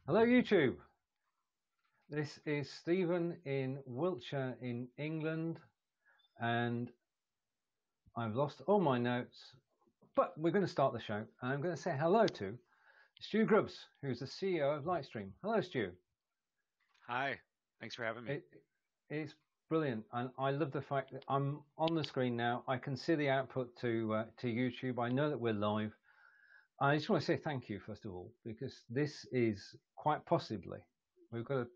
Hello, YouTube. This is Stephen in Wiltshire in England, and I've lost all my notes, but we're going to start the show, and I'm going to say hello to Stu Grubbs, who's the CEO of LightStream. Hello, Stu. Hi, thanks for having me. It's brilliant, and I love the fact that I'm on the screen now. I can see the output to YouTube. I know that we're live. I just want to say thank you, first of all, because this is quite possibly, we've got an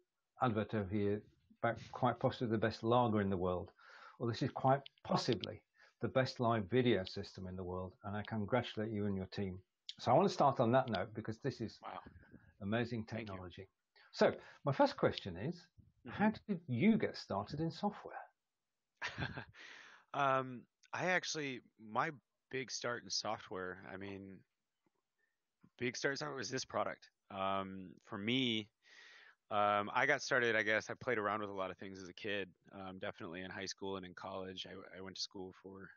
advert over here about quite possibly the best lager in the world. Well, this is quite possibly the best live video system in the world, and I congratulate you and your team. So I want to start on that note because this is Wow, amazing thank you. technology. So my first question is, how did you get started in software? My big start in software, big start in software was this product. For me, I got started, I guess, I played around with a lot of things as a kid, definitely in high school and in college. I went to school for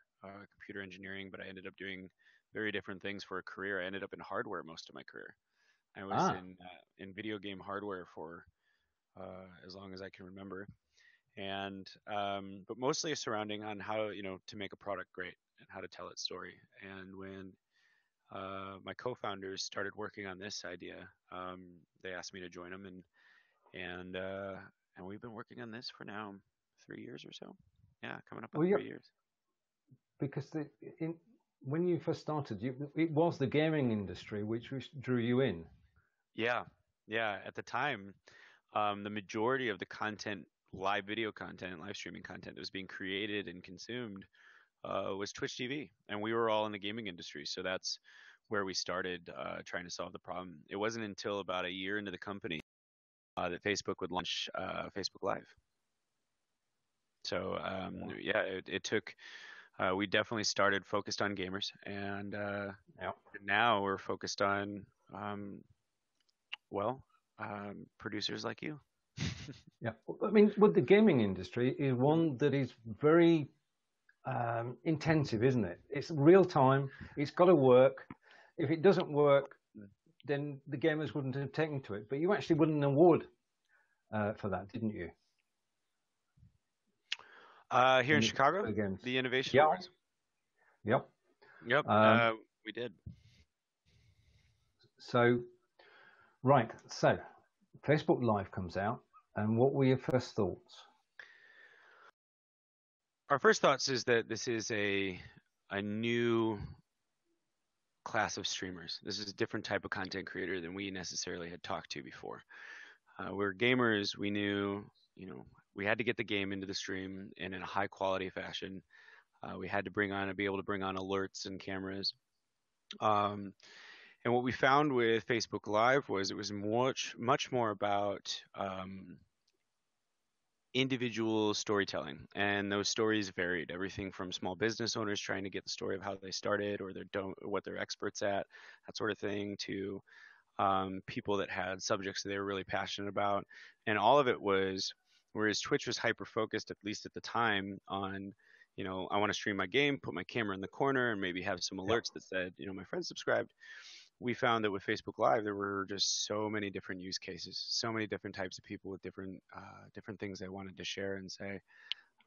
computer engineering, but I ended up doing very different things for a career. I ended up in hardware most of my career. I was Ah, in video game hardware for as long as I can remember. And but mostly surrounding on how to make a product great and how to tell its story. And when my co-founders started working on this idea, they asked me to join them, and we've been working on this for now 3 years or so. Yeah, coming up on well, three yeah, years. because when you first started, it was the gaming industry which drew you in. Yeah, yeah. At the time, the majority of the content, live video content, live streaming content that was being created and consumed was Twitch TV, and we were all in the gaming industry, so that's where we started trying to solve the problem. It wasn't until about a year into the company that Facebook would launch Facebook Live. So Wow. yeah, it took. We definitely started focused on gamers, and Yeah. now we're focused on well, producers like you. Yeah. I mean, with the gaming industry is one that is very intensive, isn't it? It's real time. It's got to work. If it doesn't work, then the gamers wouldn't have taken to it. But you actually won an award for that, didn't you? Here in Chicago, For the games. the Innovation Yeah. Awards. Yep. Yep, Um, we did. so right. So Facebook Live comes out, and what were your first thoughts? Our first thoughts is that this is a new class of streamers. This is a different type of content creator than we necessarily had talked to before. We're gamers. We knew, we had to get the game into the stream and in a high quality fashion. We had to be able to bring on alerts and cameras. Um, and what we found with Facebook Live was it was much more about individual storytelling, and those stories varied everything from small business owners trying to get the story of how they started or what they're experts at, that sort of thing, to people that had subjects that they were really passionate about. And all of it was, whereas Twitch was hyper focused, at least at the time, on I want to stream my game, put my camera in the corner, and maybe have some Yeah. alerts that said my friend subscribed. We found that with Facebook Live, there were just so many different use cases, so many different types of people with different things they wanted to share and say,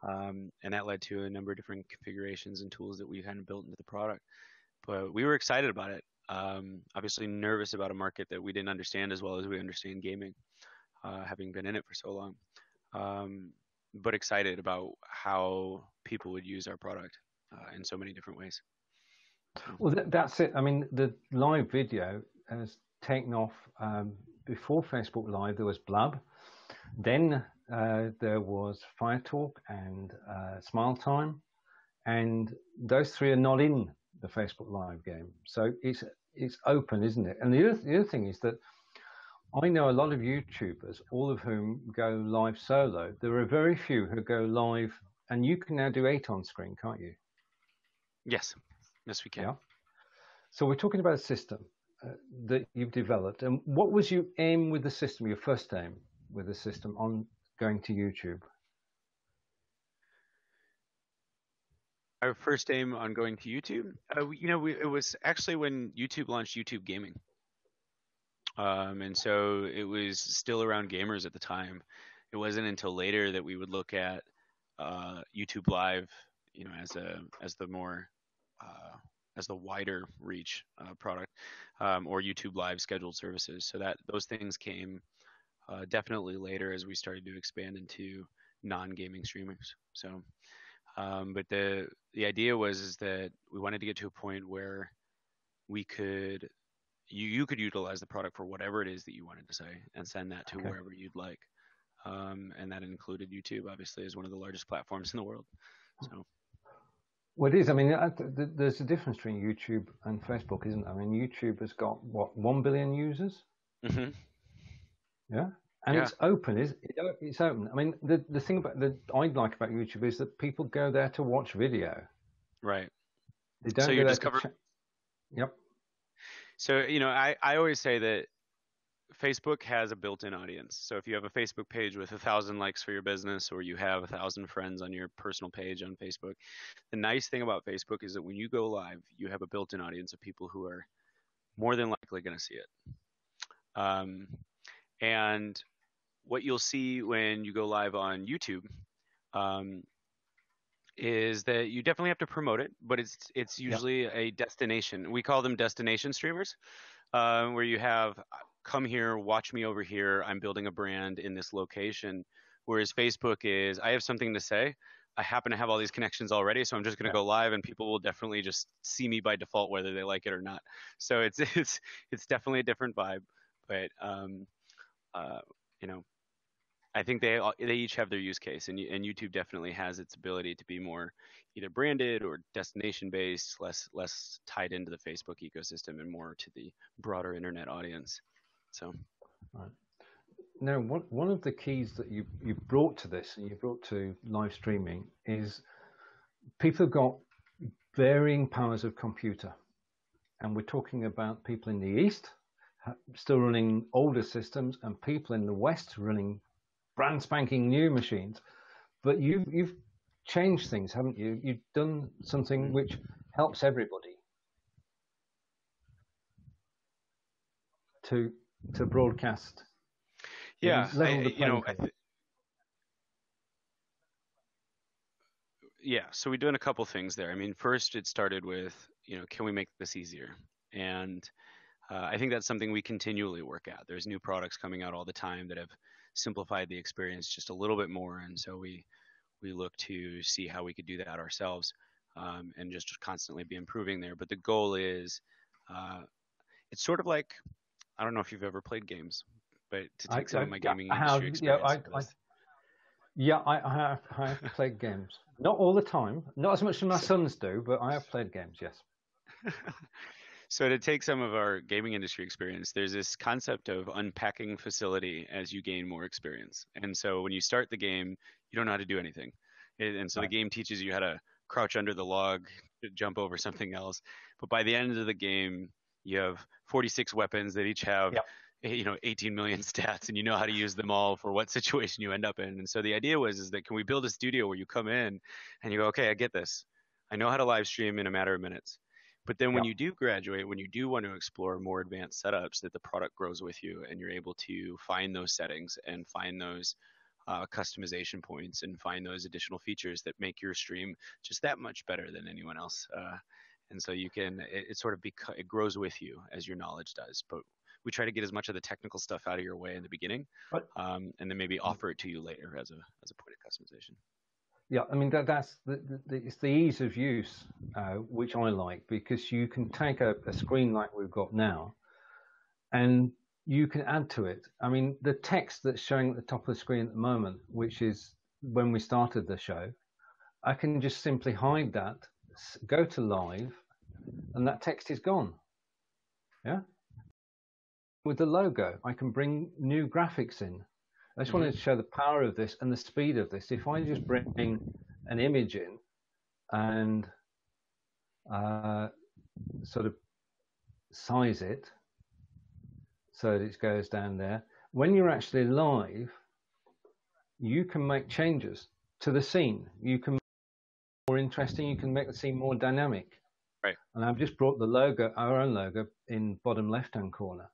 and that led to a number of different configurations and tools that we kind of built into the product. But we were excited about it. Obviously, nervous about a market that we didn't understand as well as we understand gaming, having been in it for so long. Um, but excited about how people would use our product in so many different ways. So. Well, that's it. I mean, the live video has taken off. Before Facebook Live, there was Blab. Then there was Fire Talk and Smile Time, and those three are not in the Facebook Live game. So it's open, isn't it? And the other thing is that I know a lot of YouTubers, all of whom go live solo. There are very few who go live, and you can now do 8 on screen, can't you? Yes, yes, we can. Yeah. So we're talking about a system that you've developed. And what was your aim with the system, your first aim with the system on going to YouTube? Our first aim on going to YouTube, it was actually when YouTube launched YouTube Gaming. And so it was still around gamers at the time. It wasn't until later that we would look at YouTube Live, as the more as the wider reach product, or YouTube Live scheduled services. So that those things came definitely later as we started to expand into non-gaming streamers. So, but the idea was is that we wanted to get to a point where we could you could utilize the product for whatever it is that you wanted to say and send that to Okay. wherever you'd like. And that included YouTube, obviously, as one of the largest platforms in the world. So, Well, it is. I mean, there's a difference between YouTube and Facebook, isn't there? I mean, YouTube has got, what, 1 billion users? mm-hmm. Yeah. And Yeah, it's open, it's open. I mean, the thing that I'd like about YouTube is that people go there to watch video. right. They So don't go you're there to discovering. Yep. So I always say that Facebook has a built-in audience. So if you have a Facebook page with 1,000 likes for your business, or you have 1,000 friends on your personal page on Facebook, the nice thing about Facebook is that when you go live, you have a built-in audience of people who are more than likely going to see it. And what you'll see when you go live on YouTube um, is that you definitely have to promote it, but it's Yep. usually a destination. We call them destination streamers, where you have come here, watch me over here. I'm building a brand in this location. Whereas Facebook is, I have something to say. I happen to have all these connections already, so I'm just going to Yeah. go live, and people will definitely just see me by default, whether they like it or not. So it's definitely a different vibe, but uh, you know, I think they each have their use case, and YouTube definitely has its ability to be more either branded or destination based, less tied into the Facebook ecosystem, and more to the broader internet audience. So, Right. Now, one of the keys that you brought to this and you brought to live streaming is people have got varying powers of computer. And we're talking about people in the East still running older systems and people in the West running brand spanking new machines. But you've changed things, haven't you? You've done something which helps everybody to broadcast. yeah, Level the playing field. yeah. So we're doing a couple things there. I mean, first it started with, can we make this easier? And I think that's something we continually work at. There's new products coming out all the time that have simplified the experience just a little bit more, and so we look to see how we could do that ourselves, and just constantly be improving there. But the goal is, it's sort of like, I don't know if you've ever played games, but to take some of my gaming industry experience. I have played games. Not all the time, not as much as my sons do, but I have played games, yes. So to take some of our gaming industry experience, there's this concept of unpacking facility as you gain more experience. And so when you start the game, you don't know how to do anything. And so the game teaches you how to crouch under the log, jump over something else. But by the end of the game, you have 46 weapons that each have 18 million stats, and you know how to use them all for what situation you end up in. And so the idea is that, can we build a studio where you come in and you go, okay, I get this. I know how to live stream in a matter of minutes. But then when you do graduate, when you do want to explore more advanced setups, that the product grows with you and you're able to find those settings and find those customization points and find those additional features that make your stream just that much better than anyone else. And so you can, it sort of it grows with you as your knowledge does. But we try to get as much of the technical stuff out of your way in the beginning, and then maybe offer it to you later as a point of customization. Yeah, I mean that's it's the ease of use, which I like, because you can take a screen like we've got now, and you can add to it. I mean, the text that's showing at the top of the screen at the moment, which is when we started the show, I can just simply hide that, go to live, and that text is gone. Yeah. With the logo, I can bring new graphics in. I just wanted to show the power of this and the speed of this. If I just bring an image in and sort of size it so that it goes down there, when you're actually live, you can make changes to the scene. You can make it more interesting. You can make the scene more dynamic. Right. And I've just brought the logo, our own logo, in bottom left-hand corner.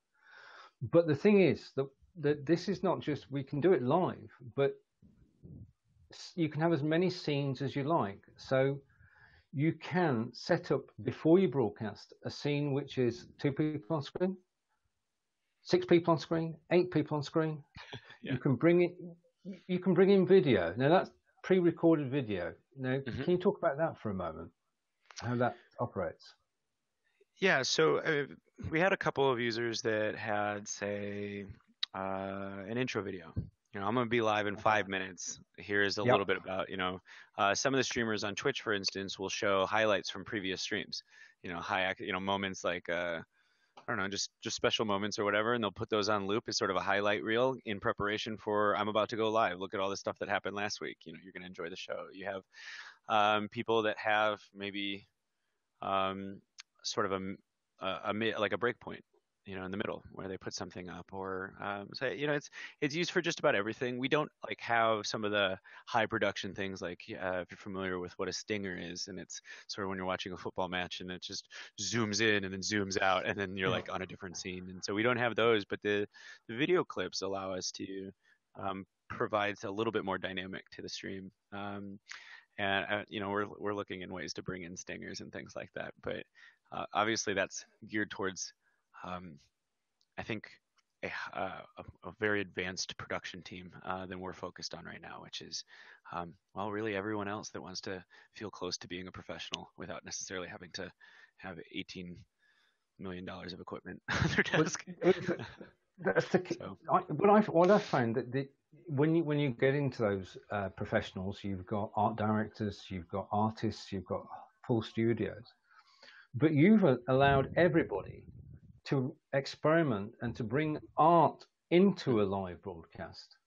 But the thing is that this is not just, we can do it live, but you can have as many scenes as you like. So you can set up, before you broadcast, a scene which is 2 people on screen, 6 people on screen, 8 people on screen. Yeah. You can bring in video. Now that's pre-recorded video. Now, Mm-hmm. can you talk about that for a moment? How that operates? Yeah, so we had a couple of users that had, say, an intro video. I'm going to be live in 5 minutes. Here's a little Yep. bit about, some of the streamers on Twitch, for instance, will show highlights from previous streams. Moments like, I don't know, just special moments or whatever, and they'll put those on loop as sort of a highlight reel in preparation for, I'm about to go live. Look at all the stuff that happened last week. You're going to enjoy the show. You have people that have maybe sort of like a break point, in the middle where they put something up, or it's used for just about everything. We don't like have some of the high production things like if you're familiar with what a stinger is, and it's sort of when you're watching a football match and it just zooms in and then zooms out and then you're like on a different scene. And so we don't have those, but the video clips allow us to provide a little bit more dynamic to the stream. And we're looking in ways to bring in stingers and things like that, but obviously that's geared towards I think a very advanced production team than we're focused on right now, which is really everyone else that wants to feel close to being a professional without necessarily having to have $18 million of equipment on their desk. That's the so. What I find that when you get into those professionals, you've got art directors, you've got artists, you've got full studios, but you've allowed everybody to experiment and to bring art into a live broadcast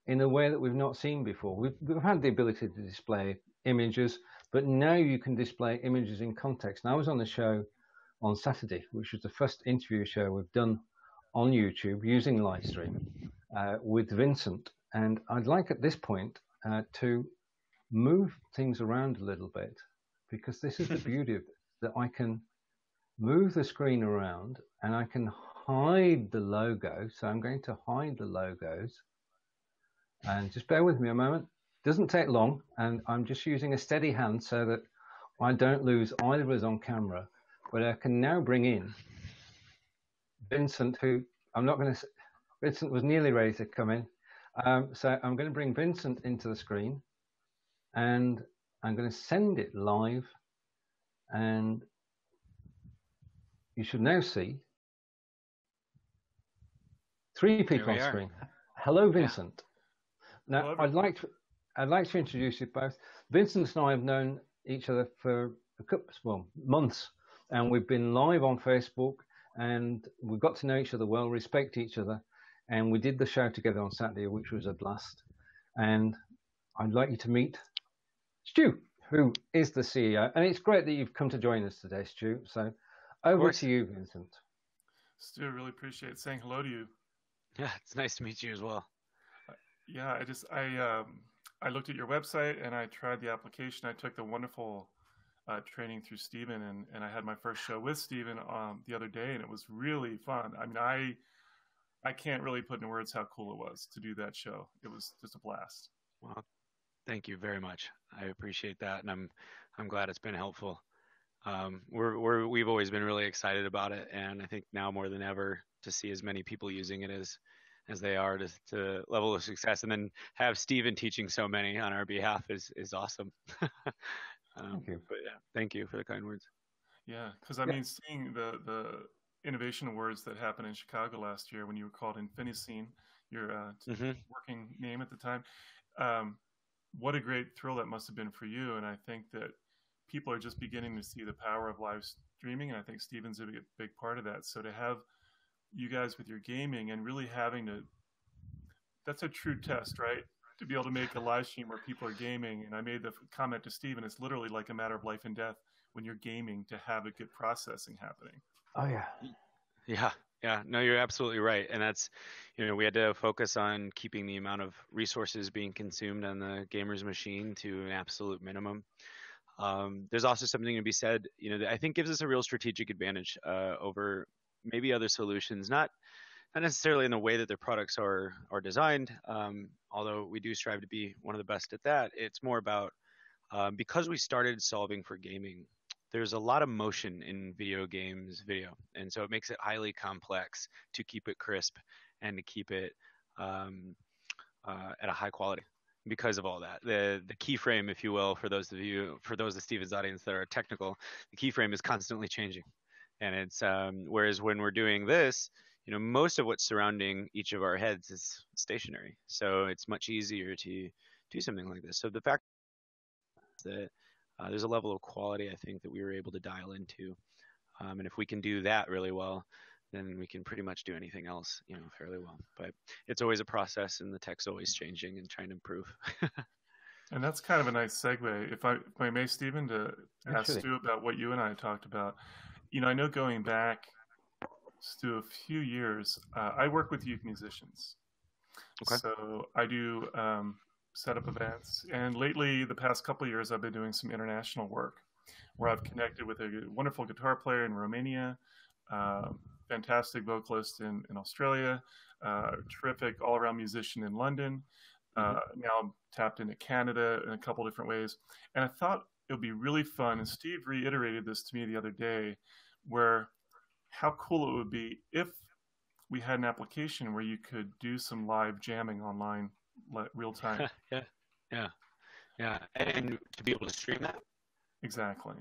in a way that we've not seen before. We've had the ability to display images, but now you can display images in context. And I was on the show on Saturday, which was the first interview show we've done on YouTube using LightStream with Vincent. And I'd like at this point to move things around a little bit, because this is the beauty of it, that I can move the screen around and I can hide the logo. So I'm going to hide the logos, and just bear with me a moment. Doesn't take long, and I'm just using a steady hand so that I don't lose either of us on camera. But I can now bring in Vincent, who Vincent was nearly ready to come in. So I'm going to bring Vincent into the screen, and I'm going to send it live, and you should now see 3 people on screen. Hello, Vincent. Yeah. Now, I'd like to introduce you both. Vincent and I have known each other for a couple months, and we've been live on Facebook, and we've got to know each other well, respect each other, and we did the show together on Saturday, which was a blast. And I'd like you to meet Stu, who is the CEO, and it's great that you've come to join us today, Stu. So over to you, Vincent. Stu, I really appreciate saying hello to you. Yeah, it's nice to meet you as well. Yeah, I looked at your website and I tried the application. I took the wonderful training through Stephen, and I had my first show with Stephen the other day, and it was really fun. I mean, I can't really put into words how cool it was to do that show. It was just a blast. Well, thank you very much. I appreciate that, and I'm glad it's been helpful. We've always been really excited about it, and I think now more than ever to see as many people using it as they are to level of success, and then have Stephen teaching so many on our behalf is awesome. Thank you. But yeah, thank you for the kind words. Yeah, because I mean, seeing the Innovation Awards that happened in Chicago last year when you were called Infiniscene, your working name at the time, what a great thrill that must have been for you. And I think that people are just beginning to see the power of live streaming, and I think Stephen's a big part of that. So to have you guys with your gaming and really having to, that's a true test, right? To be able to make a live stream where people are gaming. And I made the comment to Stephen, it's literally like a matter of life and death when you're gaming to have a good processing happening. Oh, yeah. Yeah. No, you're absolutely right. And that's, we had to focus on keeping the amount of resources being consumed on the gamer's machine to an absolute minimum. There's also something to be said, that I think gives us a real strategic advantage over maybe other solutions, not not necessarily in the way that their products are designed, although we do strive to be one of the best at that. It's more about because we started solving for gaming, there's a lot of motion in video games video, and so it makes it highly complex to keep it crisp and to keep it at a high quality because of all that. The keyframe, if you will, for those of Steven's audience that are technical, the keyframe is constantly changing, and it's whereas when we're doing this, most of what's surrounding each of our heads is stationary, so it's much easier to do something like this. So the fact that there's a level of quality I think that we were able to dial into, and if we can do that really well, then we can pretty much do anything else, fairly well. But it's always a process, and the tech's always changing and trying to improve. And that's kind of a nice segue, if I may, Stephen, to ask Stu about what you and I talked about. I know going back, Stu, a few years, I work with youth musicians. Okay. So I do set up events, and lately, the past couple of years, I've been doing some international work where I've connected with a wonderful guitar player in Romania, fantastic vocalist in Australia, terrific all-around musician in London. Now I'm tapped into Canada in a couple different ways. And I thought it would be really fun, and Steve reiterated this to me the other day, where how cool it would be if we had an application where you could do some live jamming online real time. Yeah. And to be able to stream that? Exactly.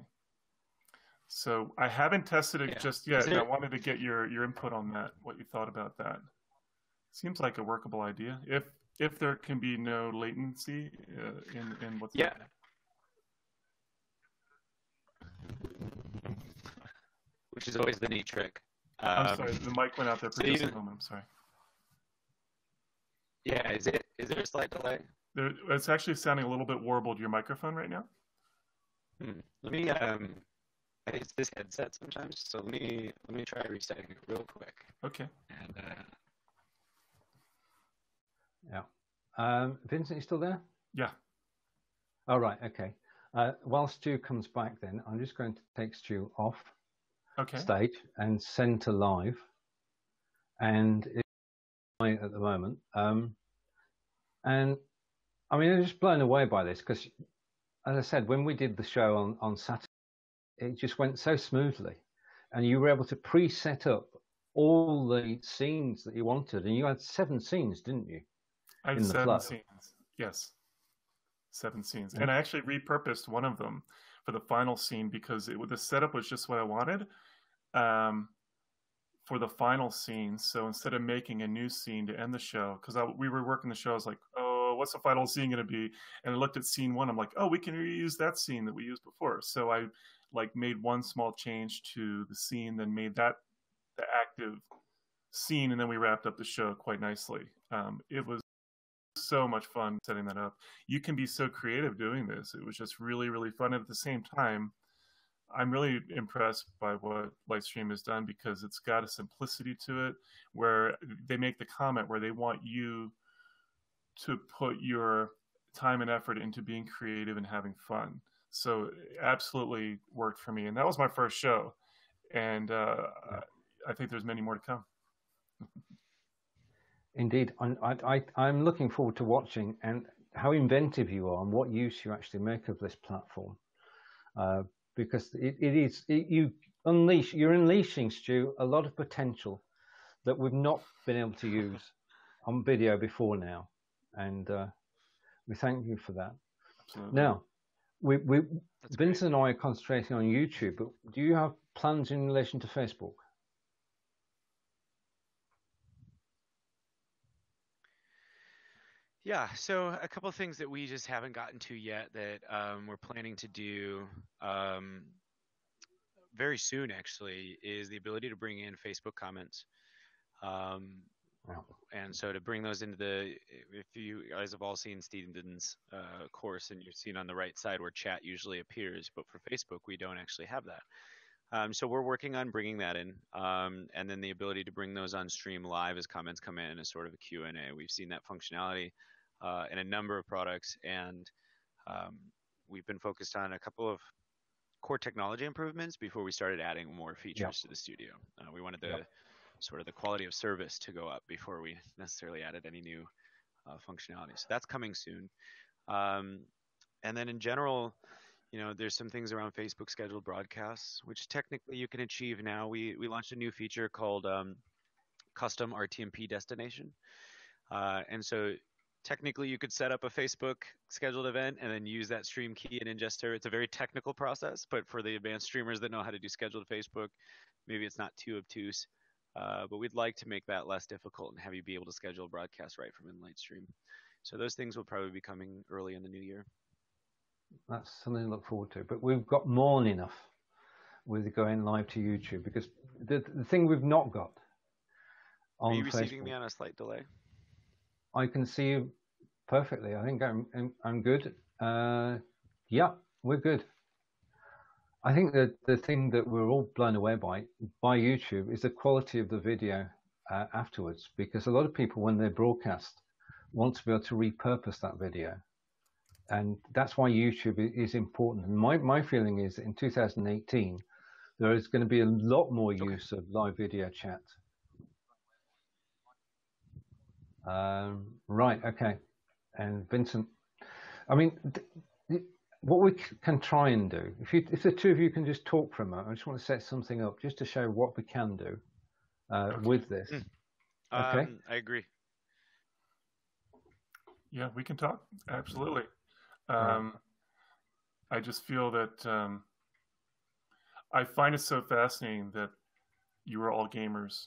So I haven't tested it just yet, and I wanted to get your input on that, what you thought about that. Seems like a workable idea, if there can be no latency in what's happening. Which is always the neat trick. I'm sorry, the mic went out there for just a moment. I'm sorry. Yeah, is there a slight delay? It's actually sounding a little bit warbled, your microphone right now. Let me it's this headset sometimes, so let me try resetting it real quick. Okay. And Vincent, you still there? Yeah. All right. Okay. While Stu comes back, then I'm just going to take Stu off stage and send to live, and it's at the moment. And I mean, I'm just blown away by this because, as I said, when we did the show on Saturday, it just went so smoothly, and you were able to pre-set up all the scenes that you wanted, and you had 7 scenes, didn't you? I had 7 scenes. Yes, 7 scenes, and I actually repurposed one of them for the final scene because the setup was just what I wanted for the final scene. So instead of making a new scene to end the show, because we were working the show, I was like, oh, what's the final scene going to be? And I looked at scene 1. I'm like, oh, we can reuse that scene that we used before. So I made one small change to the scene, then made that the active scene, and then we wrapped up the show quite nicely. It was so much fun setting that up. You can be so creative doing this. It was just really, really fun. And at the same time, I'm really impressed by what LightStream has done because it's got a simplicity to it where they make the comment where they want you to put your time and effort into being creative and having fun. So it absolutely worked for me. And that was my first show. And I think there's many more to come. Indeed. I'm looking forward to watching and how inventive you are and what use you actually make of this platform. Because you're unleashing, Stu, a lot of potential that we've not been able to use on video before now. And we thank you for that. Absolutely. Now, Vincent and I are concentrating on YouTube, but do you have plans in relation to Facebook? Yeah, so a couple of things that we just haven't gotten to yet that we're planning to do very soon, actually, is the ability to bring in Facebook comments. And so to bring those into if you guys have all seen Steven's course, and you've seen on the right side where chat usually appears, but for Facebook, we don't actually have that. So we're working on bringing that in, and then the ability to bring those on stream live as comments come in as sort of a Q&A. We've seen that functionality in a number of products, and we've been focused on a couple of core technology improvements before we started adding more features to the studio. We wanted to sort of the quality of service to go up before we necessarily added any new functionality. So that's coming soon. And then in general, there's some things around Facebook scheduled broadcasts, which technically you can achieve now. We launched a new feature called custom RTMP destination. And so technically you could set up a Facebook scheduled event and then use that stream key and ingester. It's a very technical process, but for the advanced streamers that know how to do scheduled Facebook, maybe it's not too obtuse. But we'd like to make that less difficult and have you be able to schedule a broadcast right from in LightStream. So those things will probably be coming early in the new year. That's something to look forward to. But we've got more than enough with going live to YouTube, because the thing we've not got on Facebook. Are you receiving Facebook, me on a slight delay? I can see you perfectly. I think I'm good. Yeah, we're good. I think that the thing that we're all blown away by YouTube is the quality of the video afterwards, because a lot of people, when they broadcast, want to be able to repurpose that video. And that's why YouTube is important. And my feeling is that in 2018, there is going to be a lot more use of live video chat. Right, okay. And Vincent, I mean, what we can try and do, if the two of you can just talk for a moment, I just want to set something up just to show what we can do with this. Okay. I agree. Yeah, we can talk. Absolutely. I just feel that I find it so fascinating that you were all gamers.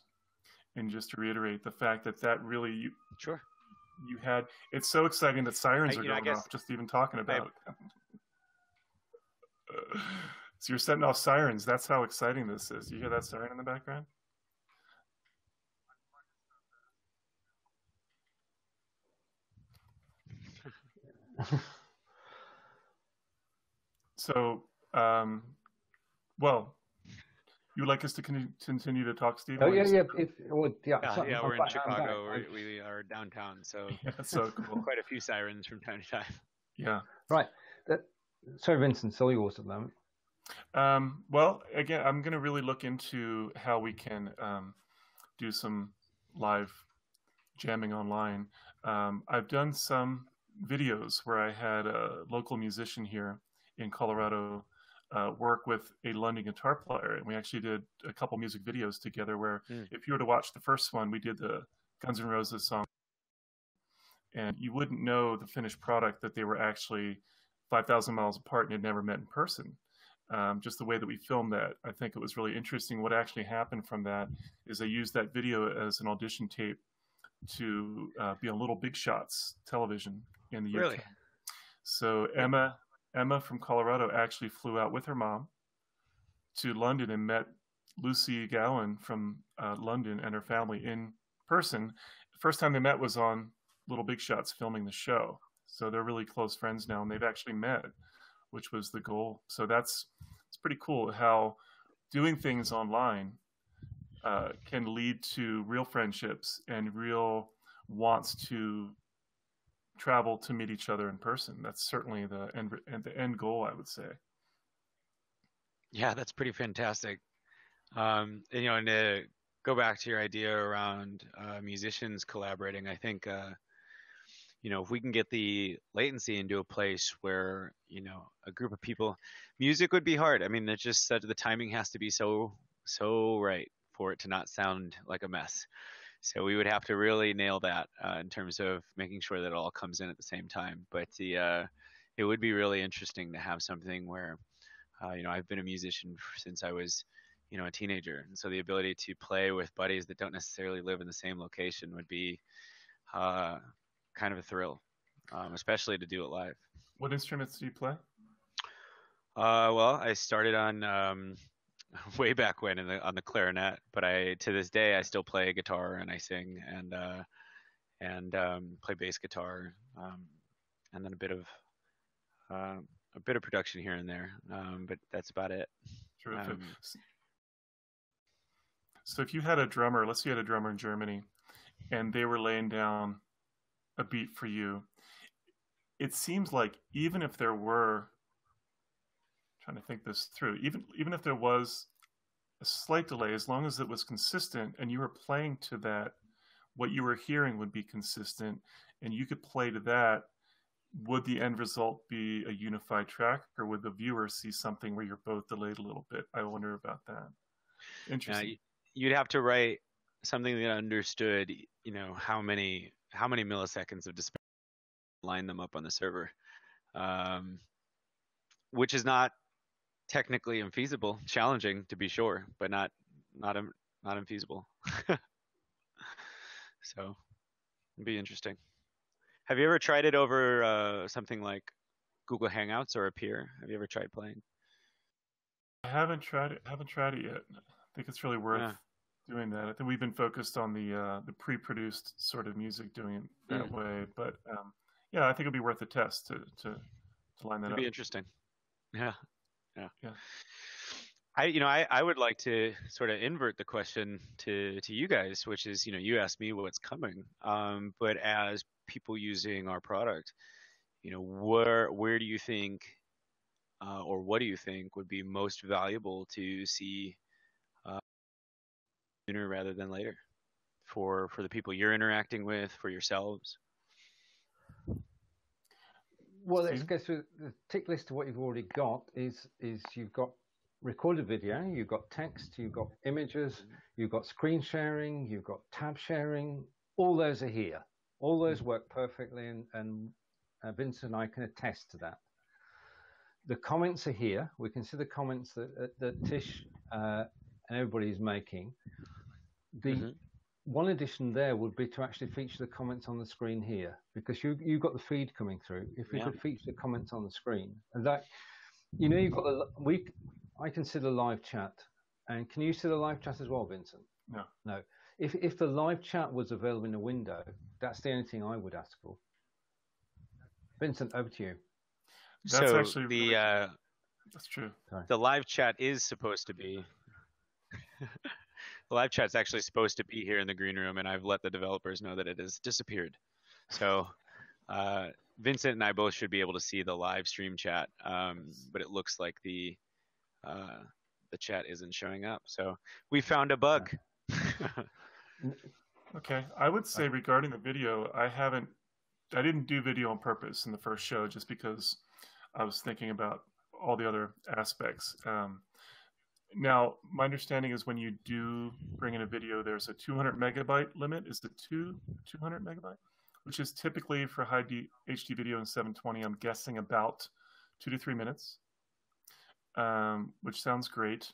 And just to reiterate the fact that really you had, it's so exciting that sirens are going off just even talking about it. So you're setting off sirens. That's how exciting this is. You hear that siren in the background? So, well, you would like us to continue to talk, Steve? Oh, yeah. Yeah, we're in Chicago. We are downtown, so so cool. Quite a few sirens from time to time. Yeah. Right. Sorry, Vincent, all yours at the moment. Well, again, I'm going to really look into how we can do some live jamming online. I've done some videos where I had a local musician here in Colorado work with a London guitar player, and we actually did a couple music videos together where if you were to watch the first one, we did the Guns N' Roses song, and you wouldn't know the finished product that they were actually 5,000 miles apart and had never met in person. Just the way that we filmed that, I think it was really interesting. What actually happened from that is they used that video as an audition tape to be on Little Big Shots television in the UK. Really? So Emma from Colorado actually flew out with her mom to London and met Lucy Gowan from London and her family in person. The first time they met was on Little Big Shots filming the show. So they're really close friends now, and they've actually met, which was the goal. So it's pretty cool how doing things online can lead to real friendships and real wants to travel to meet each other in person. That's certainly the end goal, I would say. Yeah, that's pretty fantastic. And to go back to your idea around musicians collaborating, I think if we can get the latency into a place where a group of people, music would be hard. I mean, it's just that the timing has to be so right for it to not sound like a mess. So we would have to really nail that in terms of making sure that it all comes in at the same time. But it would be really interesting to have something where, I've been a musician since I was, a teenager. And so the ability to play with buddies that don't necessarily live in the same location would be kind of a thrill, especially to do it live. What instruments do you play? Well, I started on way back when on the clarinet, but to this day I still play guitar and I sing and play bass guitar, and then a bit of production here and there, but that's about it. Terrific. So if you had a drummer, let's say you had a drummer in Germany, and they were laying down a beat for you, it seems like even if there were, trying to think this through, even if there was a slight delay, as long as it was consistent and you were playing to that, what you were hearing would be consistent, and you could play to that, would the end result be a unified track, or would the viewer see something where you're both delayed a little bit? I wonder about that. Interesting. You'd have to write something that understood, how many milliseconds of display, line them up on the server, which is not technically infeasible, challenging to be sure, but not infeasible. So it'd be interesting. Have you ever tried it over something like Google Hangouts or Appear? Have you ever tried playing? I haven't tried it yet. I think it's really worth doing that. I think we've been focused on the pre-produced sort of music, doing it that way. But yeah, I think it'd be worth a test to line that up. It'd be interesting. Yeah. I would like to sort of invert the question to you guys, which is, you asked me what's coming, but as people using our product, where do you think, or what do you think would be most valuable to see sooner rather than later for the people you're interacting with, for yourselves? Well, let's go through the tick list of what you've already got. Is you've got recorded video, you've got text, you've got images, you've got screen sharing, you've got tab sharing. All those are here. All those work perfectly, and Vincent and I can attest to that. The comments are here. We can see the comments that Tish and everybody is making. The one addition there would be to actually feature the comments on the screen here, because you've got the feed coming through. If you could feature the comments on the screen, and that, you've got I can see the live chat, and can you see the live chat as well, Vincent? No. If the live chat was available in a window, that's the only thing I would ask for. Vincent, over to you. That's actually that's true. Sorry. The live chat is supposed to be. The live chat's actually supposed to be here in the green room, and I've let the developers know that it has disappeared. So Vincent and I both should be able to see the live stream chat, but it looks like the chat isn't showing up. So we found a bug. Okay, I would say regarding the video, I didn't do video on purpose in the first show, just because I was thinking about all the other aspects. Now, my understanding is when you do bring in a video, there's a 200 megabyte limit. Is it 200 megabyte? Which is typically for high HD video in 720, I'm guessing about 2 to 3 minutes, which sounds great.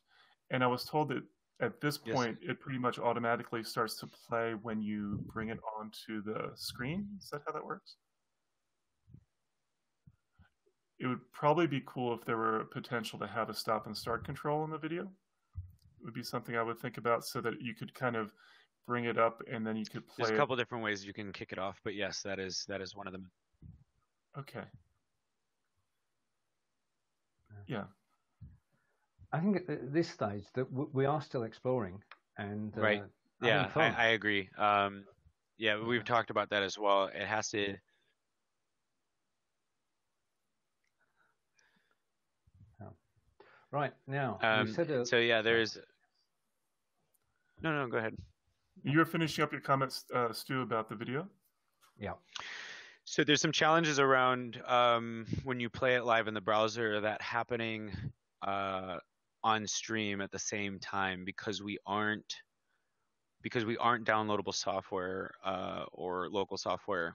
And I was told that at this point, it pretty much automatically starts to play when you bring it onto the screen. Is that how that works? It would probably be cool if there were a potential to have a stop and start control in the video. It would be something I would think about, so that you could kind of bring it up and then you could play. There's a couple different ways you can kick it off, but yes, that is one of them. Okay. Yeah. I think at this stage that we are still exploring, and right. Yeah, I agree. Yeah, we've talked about that as well. It has to. Right now, you said so yeah, there's. No, go ahead. You were finishing up your comments, Stu, about the video. Yeah. So there's some challenges around when you play it live in the browser, that happening on stream at the same time, because we aren't downloadable software or local software.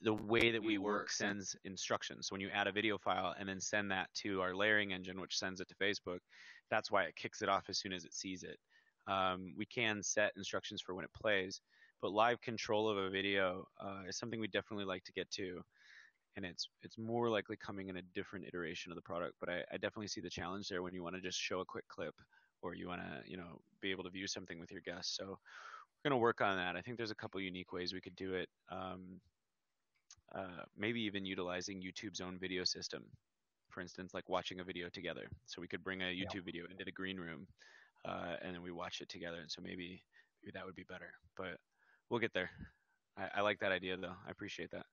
The way that we work sends instructions. So when you add a video file and then send that to our layering engine, which sends it to Facebook, that's why it kicks it off as soon as it sees it. We can set instructions for when it plays, but live control of a video is something we definitely like to get to. And it's more likely coming in a different iteration of the product. But I definitely see the challenge there when you want to just show a quick clip, or you want to be able to view something with your guests. So we're going to work on that. I think there's a couple unique ways we could do it. Maybe even utilizing YouTube's own video system, for instance, like watching a video together. So we could bring a YouTube video into the green room, and then we watch it together. And so maybe that would be better. But we'll get there. I like that idea, though. I appreciate that.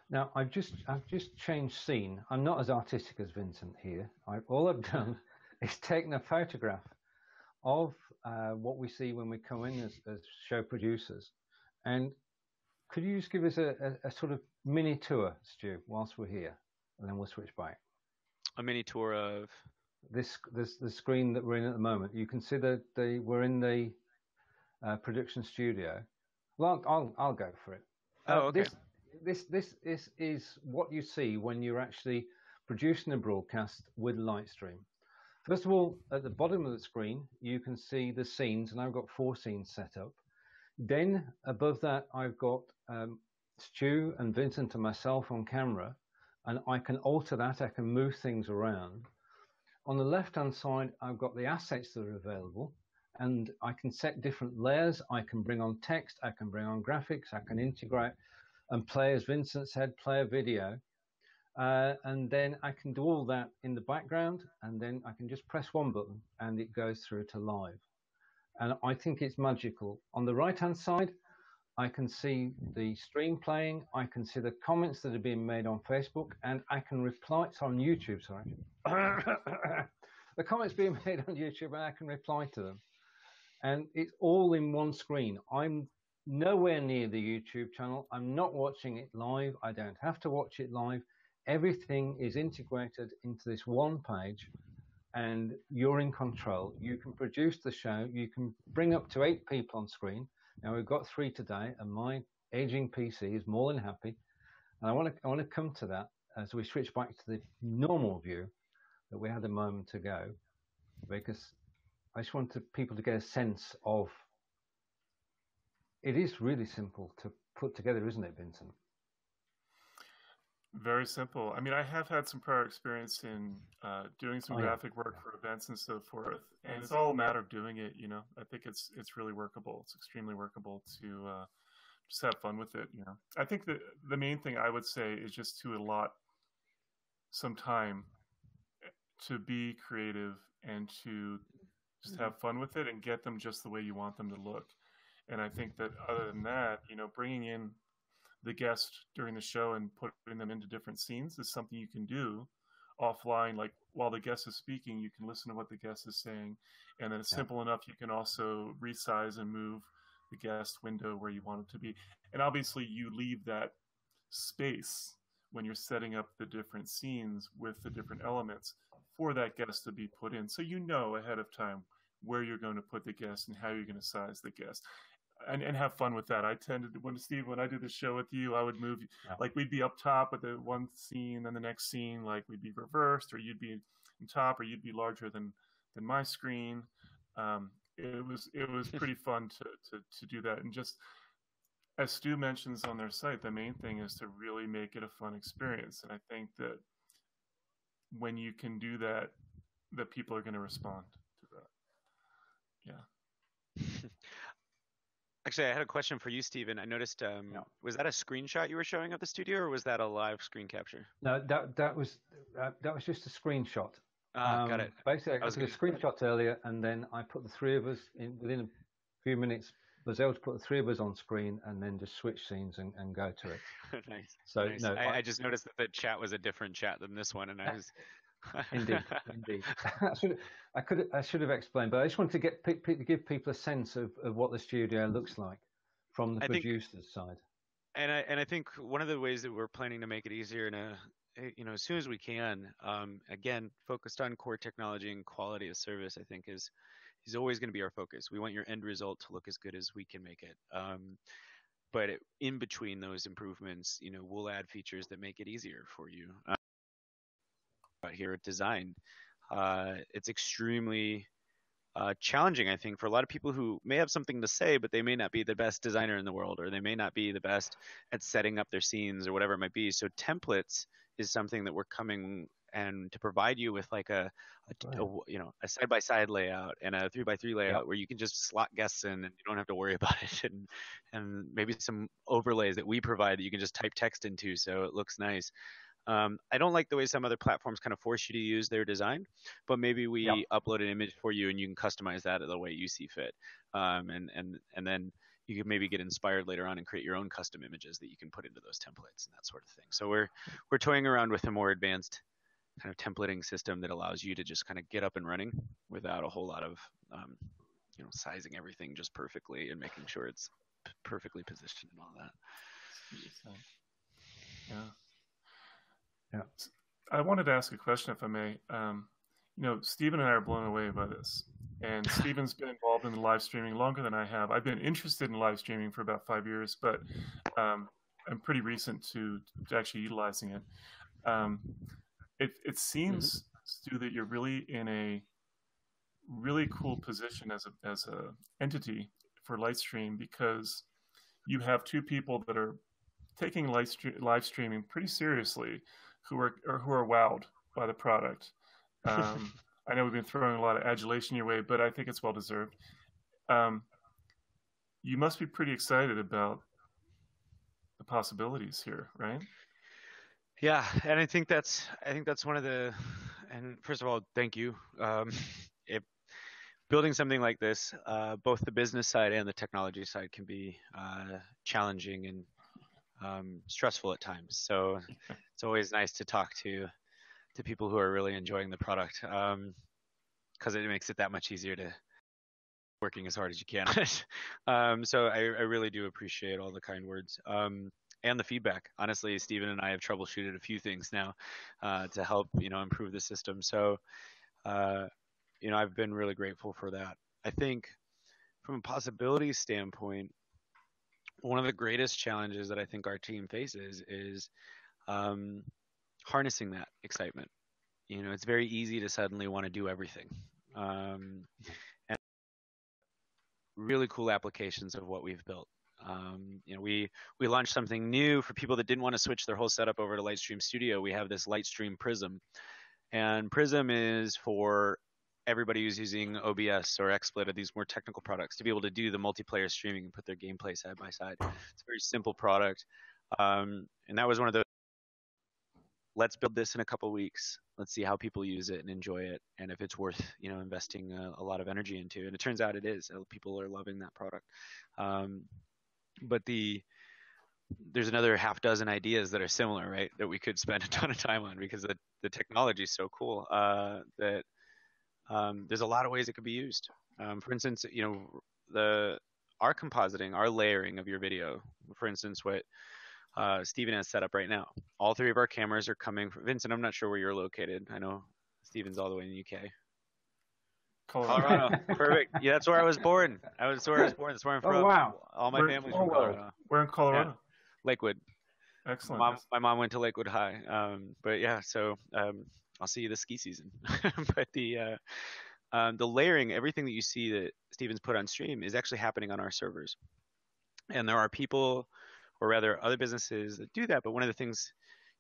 Now I've just changed scene. I'm not as artistic as Vincent here. All I've done is taken a photograph of what we see when we come in as show producers. And could you just give us a sort of mini tour, Stu, whilst we're here, and then we'll switch back. A mini tour of this the screen that we're in at the moment. You consider we're in the production studio. Well, I'll go for it. Oh, okay. This is what you see when you're actually producing a broadcast with LightStream. First of all, at the bottom of the screen, you can see the scenes, and I've got 4 scenes set up. Then above that, I've got Stu and Vincent and myself on camera, and I can alter that. I can move things around. On the left-hand side, I've got the assets that are available, and I can set different layers. I can bring on text. I can bring on graphics. I can integrate and play, as Vincent said, play a video. And then I can do all that in the background, and then I can just press one button, and it goes through to live. And I think it's magical. On the right-hand side, I can see the stream playing. I can see the comments that are being made on Facebook, and I can reply. It's on YouTube, sorry. The comments being made on YouTube, and I can reply to them. And it's all in one screen. I'm nowhere near the YouTube channel. I'm not watching it live. I don't have to watch it live. Everything is integrated into this one page, and you're in control. You can produce the show. You can bring up to 8 people on screen. Now, we've got 3 today, and my aging PC is more than happy. And I want to come to that as we switch back to the normal view that we had a moment ago, because I just wanted people to get a sense of, it is really simple to put together, isn't it, Vincent? Very simple. I mean, I have had some prior experience in doing some graphic work for events and so forth, and it's all a matter of doing it. You know, I think it's really workable. It's extremely workable to just have fun with it. You know, I think that the main thing I would say is just to allot some time to be creative and to just have fun with it and get them just the way you want them to look. And I think that other than that, you know, bringing in the guest during the show and putting them into different scenes is something you can do offline. Like while the guest is speaking, you can listen to what the guest is saying. And then it's simple enough. You can also resize and move the guest window where you want it to be. And obviously you leave that space when you're setting up the different scenes with the different elements for that guest to be put in. So you know ahead of time where you're going to put the guest and how you're going to size the guest. And have fun with that. I tended to, when I did the show with you, I would move, like we'd be up top with the one scene, then the next scene, like we'd be reversed, or you'd be in top, or you'd be larger than my screen. It was pretty fun to do that. And just as Stu mentions on their site, the main thing is to really make it a fun experience. And I think that when you can do that, that people are going to respond to that. Yeah. Actually, I had a question for you, Stephen. I noticed, was that a screenshot you were showing of the studio, or was that a live screen capture? No, that was just a screenshot. Got it. Basically, I took a screenshot earlier, and then I put the 3 of us in within a few minutes. I was able to put the 3 of us on screen, and then just switch scenes and go to it. Nice. So nice. no, I just noticed that the chat was a different chat than this one, and I was. Indeed. I should have explained, but I just wanted to give people a sense of what the studio looks like from the producer's side. And I think one of the ways that we're planning to make it easier, as soon as we can, again, focused on core technology and quality of service, I think is always going to be our focus. We want your end result to look as good as we can make it. But in between those improvements, we'll add features that make it easier for you. Here at Design, it's extremely challenging, I think, for a lot of people who may have something to say, but they may not be the best designer in the world, or they may not be the best at setting up their scenes, or whatever it might be. So templates is something that we're coming and to provide you with like a side-by-side layout and a 3x3 layout where you can just slot guests in and you don't have to worry about it, and maybe some overlays that we provide that you can just type text into so it looks nice. I don't like the way some other platforms kind of force you to use their design, but maybe we upload an image for you and you can customize that the way you see fit. And then, you could maybe get inspired later on and create your own custom images that you can put into those templates and that sort of thing. So we're toying around with a more advanced kind of templating system that allows you to just kind of get up and running without a whole lot of sizing everything just perfectly and making sure it's perfectly positioned and all that. Yeah. I wanted to ask a question, if I may. Stephen and I are blown away by this. And Stephen's been involved in the live streaming longer than I have. I've been interested in live streaming for about 5 years, but I'm pretty recent to actually utilizing it. It seems, Stu, that you're really in a really cool position as a entity for LightStream, because you have two people that are taking live streaming pretty seriously, who are wowed by the product. I know we've been throwing a lot of adulation your way, but I think it's well deserved. You must be pretty excited about the possibilities here, right? Yeah, and I think that's one of the. And first of all, thank you. Building something like this, both the business side and the technology side can be challenging and stressful at times. So it's always nice to talk to people who are really enjoying the product, because it makes it that much easier to working as hard as you can on it. So I really do appreciate all the kind words and the feedback. Honestly, Stephen and I have troubleshooted a few things now to help improve the system. So I've been really grateful for that. I think from a possibility standpoint, one of the greatest challenges that I think our team faces is harnessing that excitement. It's very easy to suddenly want to do everything. And really cool applications of what we've built. We launched something new for people that didn't want to switch their whole setup over to LightStream Studio. We have this LightStream Prism, and Prism is for everybody who's using OBS or XSplit or these more technical products to be able to do the multiplayer streaming and put their gameplay side by side. It's a very simple product, and that was one of those. Let's build this in a couple of weeks. Let's see how people use it and enjoy it, and if it's worth investing a lot of energy into. And it turns out it is. People are loving that product. But there's another half dozen ideas that are similar, right? That we could spend a ton of time on, because the technology is so cool that there's a lot of ways it could be used. For instance, our compositing, our layering of your video. For instance, what Stephen has set up right now. All three of our cameras are coming from Vincent. I'm not sure where you're located. I know Stephen's all the way in the UK. Colorado. Perfect. Yeah, that's where I was born. That's where I'm from. Oh, wow. All my family's from Colorado. We're in Colorado. Yeah. Lakewood. Excellent. My mom went to Lakewood High. But yeah, so I'll see you this ski season. But the layering, everything that you see that Stephen's put on stream is actually happening on our servers. And there are people, or rather other businesses, that do that. But one of the things,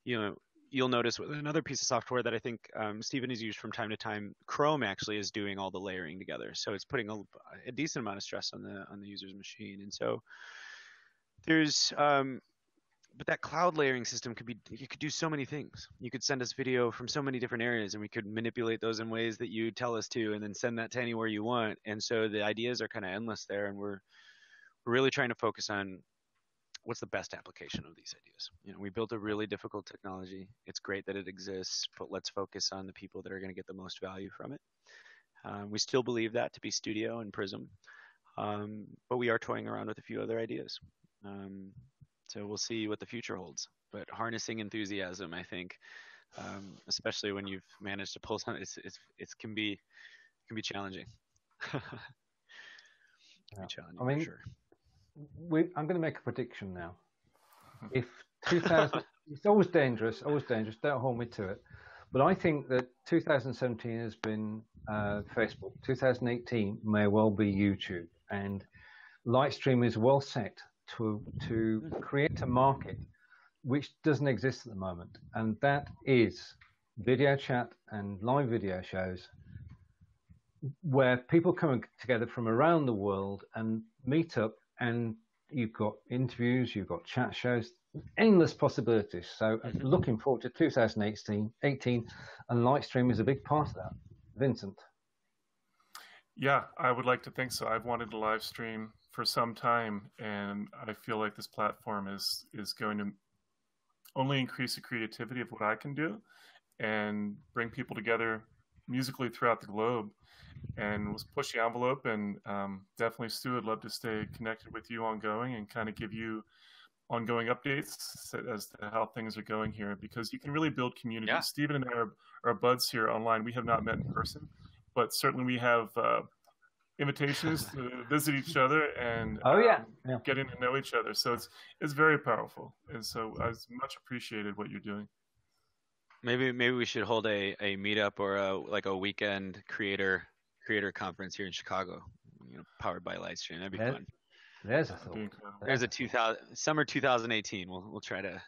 you'll notice with another piece of software that I think Stephen has used from time to time, Chrome actually is doing all the layering together. So it's putting a decent amount of stress on the user's machine. And so there's, but that cloud layering system you could do so many things. You could send us video from so many different areas, and we could manipulate those in ways that you tell us to, and then send that to anywhere you want. And so the ideas are kind of endless there, and we're really trying to focus on what's the best application of these ideas. We built a really difficult technology. It's great that it exists, but let's focus on the people that are going to get the most value from it. We still believe that to be Studio and Prism, but we are toying around with a few other ideas. So we'll see what the future holds. But harnessing enthusiasm, I think, especially when you've managed to pull something, it can be challenging. Challenging, I mean, for sure. I'm going to make a prediction now. If 2000, it's always dangerous, don't hold me to it. But I think that 2017 has been Facebook. 2018 may well be YouTube. And LightStream is well set to create a market which doesn't exist at the moment. And that is video chat and live video shows where people come together from around the world and meet up. And you've got interviews, you've got chat shows, endless possibilities. So looking forward to 2018, and LightStream is a big part of that. Vincent? Yeah, I would like to think so. I've wanted to live stream for some time, and I feel like this platform is going to only increase the creativity of what I can do and bring people together musically throughout the globe. And let's push the envelope. And definitely, Stu, I'd love to stay connected with you ongoing and kind of give you ongoing updates as to how things are going here, because you can really build community. Yeah. Stephen and I are buds here online. We have not met in person, but certainly we have invitations to visit each other and getting to know each other. So it's very powerful. And so I much appreciated what you're doing. Maybe we should hold a meetup or a weekend creator conference here in Chicago, powered by LightStream. That'd be fun. There's a thought. There's a summer 2018. We'll try to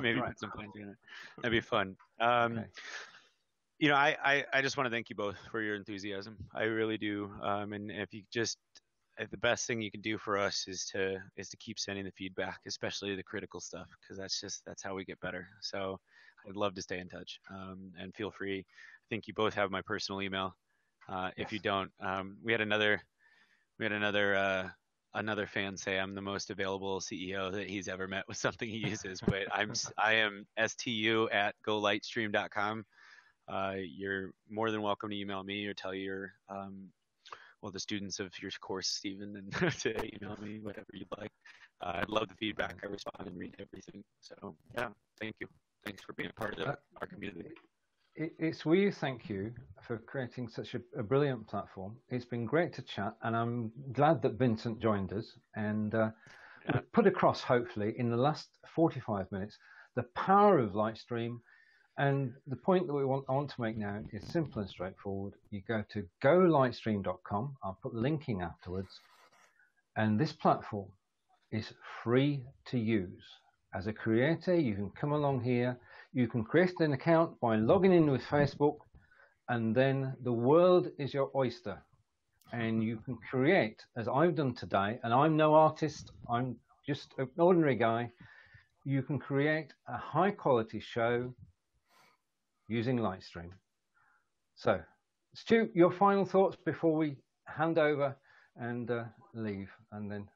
maybe put some plans in it. That'd be fun. I just want to thank you both for your enthusiasm. I really do. And if you the best thing you can do for us is to keep sending the feedback, especially the critical stuff, because that's how we get better. So I'd love to stay in touch. And feel free. I think you both have my personal email. If you don't, we had another fan say I'm the most available CEO that he's ever met with something he uses, but I am stu@golightstream.com. You're more than welcome to email me or tell your the students of your course, Stephen, and to email me whatever you'd like. I'd love the feedback. I respond and read everything. So yeah, thank you. Thanks for being a part of our community. It's we thank you for creating such a brilliant platform. It's been great to chat, and I'm glad that Vincent joined us and put across, hopefully, in the last 45 minutes, the power of LightStream. And the point that I want to make now is simple and straightforward. You go to golightstream.com. I'll put linking afterwards. And this platform is free to use. As a creator, you can come along here. You can create an account by logging in with Facebook, and then the world is your oyster. And you can create, as I've done today, and I'm no artist, I'm just an ordinary guy. You can create a high quality show using LightStream. So, Stu, your final thoughts before we hand over and leave, and then.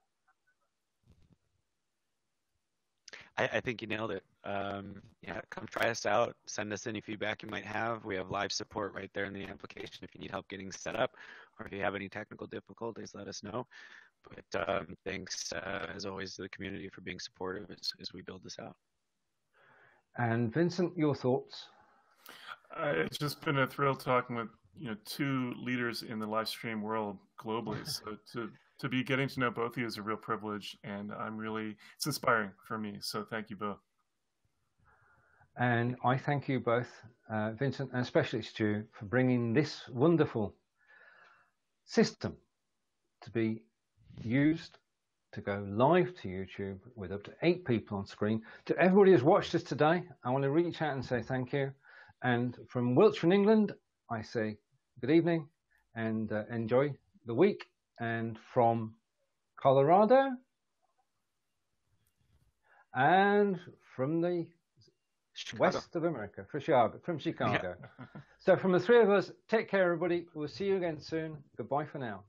I think you nailed it. Come try us out. Send us any feedback you might have. We have live support right there in the application if you need help getting set up, or if you have any technical difficulties, let us know. But thanks, as always, to the community for being supportive as we build this out. And Vincent, your thoughts? It's just been a thrill talking with two leaders in the live stream world globally. So to be getting to know both of you is a real privilege, and it's inspiring for me. So thank you both. And I thank you both, Vincent, and especially Stu, for bringing this wonderful system to be used to go live to YouTube with up to 8 people on screen. To everybody who's watched us today, I want to reach out and say thank you. And from Wiltshire in England, I say good evening and enjoy the week. And from Colorado and from the west of America, from Chicago. Yeah. So from the three of us, take care, everybody. We'll see you again soon. Goodbye for now.